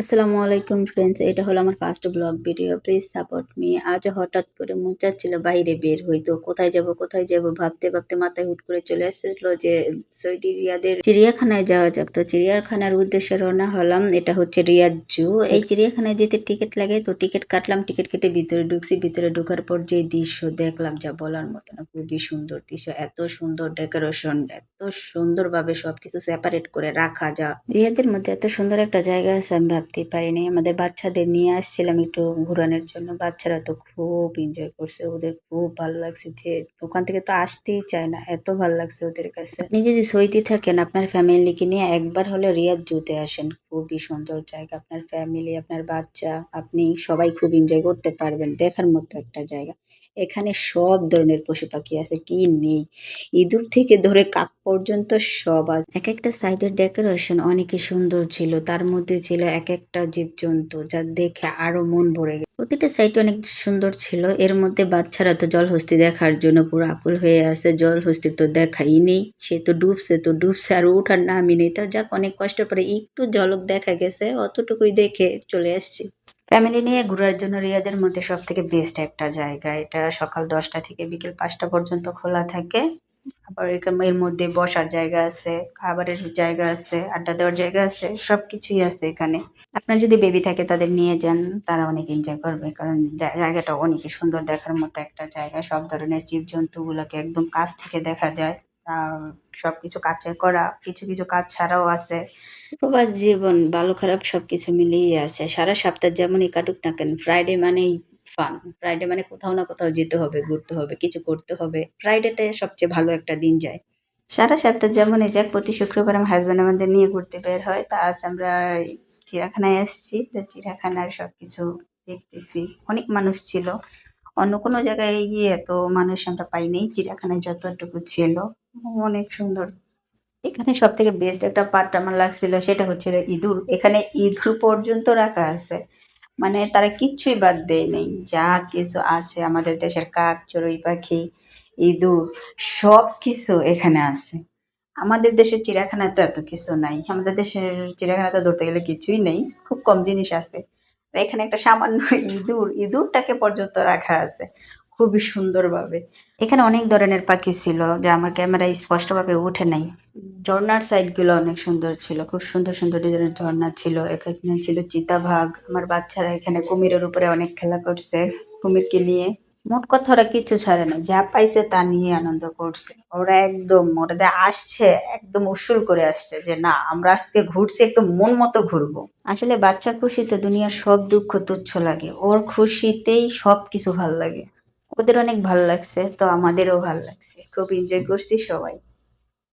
আসসালামু আলাইকুম ফ্রেন্ডস, এটা হলো আমার first blog video. Please support me. আজ হঠাৎ করে মন চাচ্ছিল বাইরে বের হইতো, কোথায় যাব ভাবতে ভাবতে মাথায় হুট করে চলে আসছিল যে সৌদি রিয়াদের চিড়িয়াখানায় যাওয়া যাক। তো চিড়িয়াখানার উদ্দেশ্যে রওনা হলাম। এটা হচ্ছে রিয়াদ জু। এই চিড়িয়াখানায় যেতে টিকিট লাগে, তো টিকিট কাটলাম। টিকিট কেটে ভিতরে ঢুকছি। ভিতরে ঢোকার পর যে দৃশ্য দেখলাম, যা বলার মতো না, খুবই সুন্দর দৃশ্য। এত সুন্দর ডেকোরেশন, এত সুন্দরভাবে সবকিছু সেপারেট করে রাখা। যা রিয়াদের মধ্যে এত সুন্দর একটা জায়গা আছে আমি ভাবতেই পারিনি। আমাদের বাচ্চাদের নিয়ে আসছিলাম একটু ঘুরানোর জন্য। বাচ্চারা তো খুব এনজয় করছে, ওদের খুব ভালো লাগছে। যে ওখান থেকে তো আসতেই চায় না, এত ভালো লাগছে ওদের কাছে। আপনি যদি সৌদি থাকেন, আপনার ফ্যামিলিকে নিয়ে একবার হলে রিয়াদ জুতে আসেন। খুবই সুন্দর জায়গা। আপনার ফ্যামিলি, আপনার বাচ্চা, আপনি সবাই খুব এনজয় করতে পারবেন। দেখার মতো একটা জায়গা। এখানে সব ধরনের পশু পাখি আছে, কি নেই। ইঁদুর থেকে ধরে কাক পর্যন্ত সব আছে। এক একটা সাইডের ডেকোরেশন অনেকই সুন্দর ছিল। তার মধ্যে ছিল এক একটা জীবজন্তু, যা দেখে আরো মন ভরে গেল। প্রতিটা সাইড অনেক সুন্দর ছিল। এর মধ্যে বাচ্চারা তো জলহস্তি দেখার জন্য পুরো আকুল হয়ে আছে। জলহস্তি তো দেখাই নেই, সে তো ডুবছে আর ওঠার নামই নেই। তা যাক, অনেক কষ্ট পরে একটু ঝলক দেখা গেছে, অতটুকুই দেখে চলে আসছি। ফ্যামিলি নিয়ে ঘোরার জন্য রিয়াদের মধ্যে সব থেকে বেস্ট একটা জায়গা। এটা সকাল 10টা থেকে বিকেল 5টা পর্যন্ত খোলা থাকে। আবার এর মধ্যে বসার জায়গা আছে, খাবারের জায়গা আছে, আড্ডা দেওয়ার জায়গা আছে, সবকিছুই আছে এখানে। আপনার যদি বেবি থাকে তাদের নিয়ে যান, তারা অনেক এনজয় করবে। কারণ জায়গাটা অনেকই সুন্দর, দেখার মতো একটা জায়গা। সব ধরনের জীবজন্তু গুলাকে একদম কাছ থেকে দেখা যায়। আর সবকিছু কাচের করা, কিছু কিছু কাজ ছাড়াও আছে। প্রবাস জীবন ভালো খারাপ সবকিছু মিলিয়ে আছে। সারা সপ্তাহ যেমনই কাটুক না কেন, ফ্রাইডে মানেই ফান। ফ্রাইডে মানে কোথাও না কোথাও যেতে হবে, ঘুরতে হবে, কিছু করতে হবে। ফ্রাইডেতে সবচেয়ে ভালো একটা দিন যায়। সারা সপ্তাহ যেমনই যাক, প্রতি শুক্রবার আমার হাজব্যান্ড আমাদের নিয়ে ঘুরতে বের হয়। তা আজ আমরা চিড়িয়াখানায় আসছি। তো চিড়িয়াখানার সবকিছু দেখতেছি। অনেক মানুষ ছিল। অন্য কোনো জায়গায় গিয়ে এত মানুষ আমরা পাইনি। চিড়িয়াখানায় যতটুকু ছিল অনেক সুন্দর। এখানে সব থেকে বেস্ট একটা পার্ট আমার লাগছিল, সেটা হচ্ছে ইঁদুর। এখানে ইঁদুর পর্যন্ত রাখা আছে। মানে তারা কিচ্ছুই বাদ দেয় নেই। যা কিছু আছে আমাদের দেশের কাক, চড়ুই পাখি, ইঁদুর, সব কিছু এখানে আছে। আমাদের দেশের চিড়িয়াখানায় তো এত কিছু নাই। আমাদের দেশের চিড়িয়াখানাতে ধরতে গেলে কিছুই নেই, খুব কম জিনিস আছে। আর এখানে একটা সামান্য ইঁদুরটাকে পর্যন্ত রাখা আছে খুবই সুন্দরভাবে। এখানে অনেক ধরনের পাখি ছিল, যা আমার ক্যামেরায় স্পষ্টভাবে ওঠে নাই। ঝর্ণার সাইডগুলো অনেক সুন্দর ছিল, খুব সুন্দর সুন্দর ডিজাইনের ঝর্ণা ছিল। এখানে ছিল চিতাবাঘ। আমার বাচ্চারা এখানে কুমিরের উপরে অনেক খেলা করছে, কুমিরকে নিয়ে। মোট কথা ওরা কিছু ছাড়ে না, যা পাইছে তা নিয়ে আনন্দ করছে। ওরা একদম ওটাতে আসছে, একদম উসুল করে আসছে যে না, আমরা আজকে ঘুরছি, একদম মন মতো ঘুরবো। আসলে বাচ্চা খুশিতে দুনিয়ার সব দুঃখ তুচ্ছ লাগে। ওর খুশিতেই সব কিছু ভাল লাগে। ওদের অনেক ভাল লাগছে, তো আমাদেরও ভাল লাগছে। খুব এনজয় করছি সবাই।